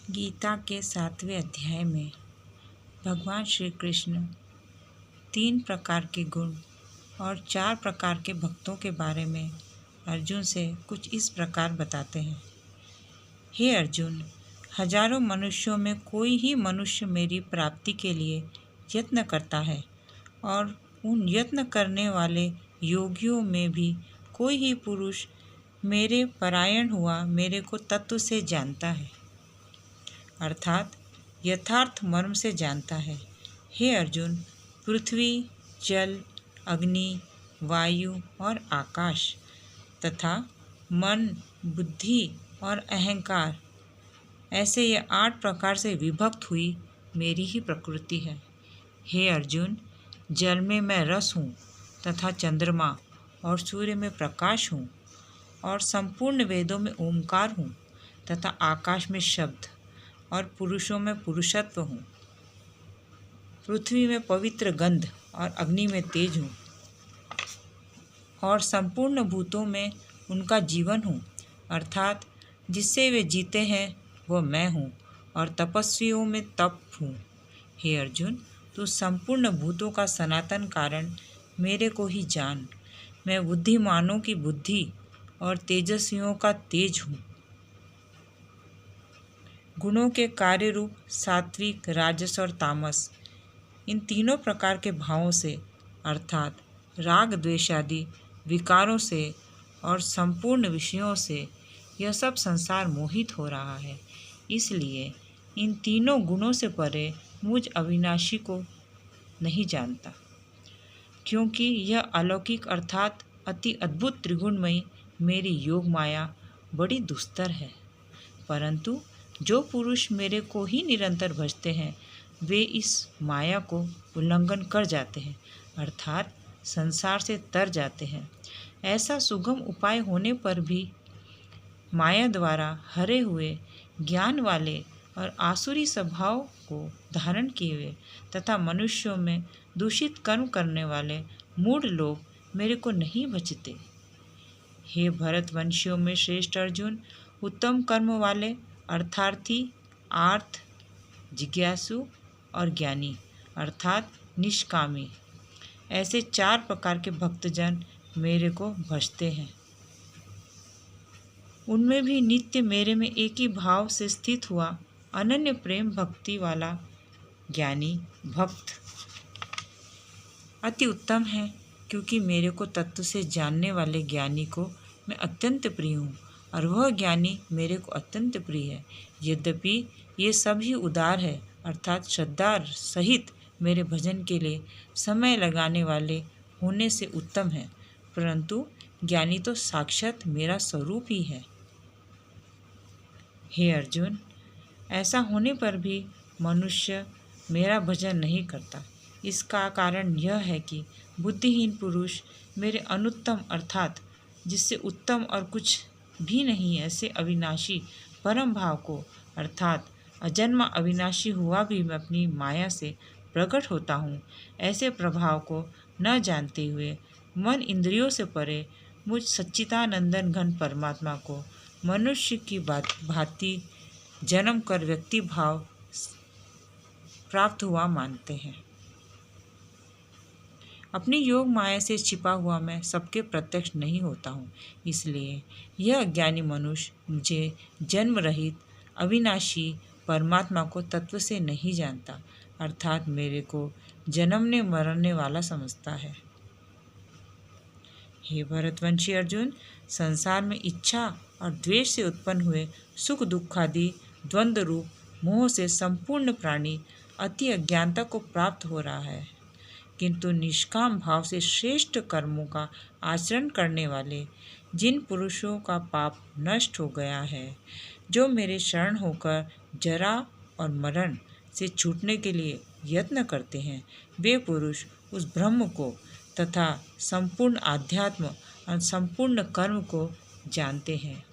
गीता के 7वें अध्याय में भगवान श्री कृष्ण 3 प्रकार के गुण और 4 प्रकार के भक्तों के बारे में अर्जुन से कुछ इस प्रकार बताते हैं। हे अर्जुन, हजारों मनुष्यों में कोई ही मनुष्य मेरी प्राप्ति के लिए यत्न करता है और उन यत्न करने वाले योगियों में भी कोई ही पुरुष मेरे परायण हुआ मेरे को तत्व से जानता है, अर्थात यथार्थ मर्म से जानता है। हे अर्जुन, पृथ्वी, जल, अग्नि, वायु और आकाश तथा मन, बुद्धि और अहंकार, ऐसे ये 8 प्रकार से विभक्त हुई मेरी ही प्रकृति है। हे अर्जुन, जल में मैं रस हूँ तथा चंद्रमा और सूर्य में प्रकाश हूँ और संपूर्ण वेदों में ओंकार हूँ तथा आकाश में शब्द और पुरुषों में पुरुषत्व हूँ। पृथ्वी में पवित्र गंध और अग्नि में तेज हूँ और संपूर्ण भूतों में उनका जीवन हूँ, अर्थात जिससे वे जीते हैं वह मैं हूँ और तपस्वियों में तप हूँ। हे अर्जुन, तू संपूर्ण भूतों का सनातन कारण मेरे को ही जान। मैं बुद्धिमानों की बुद्धि और तेजस्वियों का तेज हूँ। गुणों के कार्य रूप सात्विक, राजस और तामस, इन तीनों प्रकार के भावों से अर्थात राग द्वेष आदि विकारों से और संपूर्ण विषयों से यह सब संसार मोहित हो रहा है। इसलिए इन तीनों गुणों से परे मुझ अविनाशी को नहीं जानता, क्योंकि यह अलौकिक अर्थात अति अद्भुत त्रिगुणमयी मेरी योग माया बड़ी दुस्तर है। परंतु जो पुरुष मेरे को ही निरंतर भजते हैं वे इस माया को उल्लंघन कर जाते हैं, अर्थात संसार से तर जाते हैं। ऐसा सुगम उपाय होने पर भी माया द्वारा हरे हुए ज्ञान वाले और आसुरी स्वभाव को धारण किए हुए तथा मनुष्यों में दूषित कर्म करने वाले मूढ़ लोग मेरे को नहीं भजते। हे भरतवंशियों में श्रेष्ठ अर्जुन, उत्तम कर्म वाले अर्थार्थी, आर्थ, जिज्ञासु और ज्ञानी अर्थात निष्कामी, ऐसे 4 प्रकार के भक्तजन मेरे को भजते हैं। उनमें भी नित्य मेरे में एक ही भाव से स्थित हुआ अनन्य प्रेम भक्ति वाला ज्ञानी भक्त अति उत्तम है, क्योंकि मेरे को तत्व से जानने वाले ज्ञानी को मैं अत्यंत प्रिय हूँ और वह ज्ञानी मेरे को अत्यंत प्रिय है। यद्यपि ये सभी उदार है, अर्थात श्रद्धा सहित मेरे भजन के लिए समय लगाने वाले होने से उत्तम है, परंतु ज्ञानी तो साक्षात मेरा स्वरूप ही है। हे अर्जुन, ऐसा होने पर भी मनुष्य मेरा भजन नहीं करता। इसका कारण यह है कि बुद्धिहीन पुरुष मेरे अनुत्तम अर्थात जिससे उत्तम और कुछ भी नहीं ऐसे अविनाशी परम भाव को, अर्थात अजन्मा अविनाशी हुआ भी मैं अपनी माया से प्रकट होता हूँ, ऐसे प्रभाव को न जानते हुए मन इंद्रियों से परे मुझ सच्चिदानंदन घन परमात्मा को मनुष्य की भांति जन्म कर व्यक्ति भाव प्राप्त हुआ मानते हैं। अपनी योग माया से छिपा हुआ मैं सबके प्रत्यक्ष नहीं होता हूँ, इसलिए यह अज्ञानी मनुष्य मुझे जन्म रहित अविनाशी परमात्मा को तत्व से नहीं जानता, अर्थात मेरे को जन्मने मरने वाला समझता है। हे भरतवंशी अर्जुन, संसार में इच्छा और द्वेष से उत्पन्न हुए सुख दुखादि द्वंद्व रूप मोह से संपूर्ण प्राणी अति अज्ञानता को प्राप्त हो रहा है, किंतु निष्काम भाव से श्रेष्ठ कर्मों का आचरण करने वाले जिन पुरुषों का पाप नष्ट हो गया है, जो मेरे शरण होकर जरा और मरण से छूटने के लिए यत्न करते हैं, वे पुरुष उस ब्रह्म को तथा संपूर्ण आध्यात्म और संपूर्ण कर्म को जानते हैं।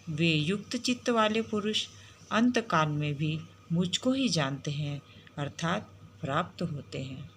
वे युक्त चित्त वाले पुरुष अंतकाल में भी मुझको ही जानते हैं, अर्थात प्राप्त होते हैं।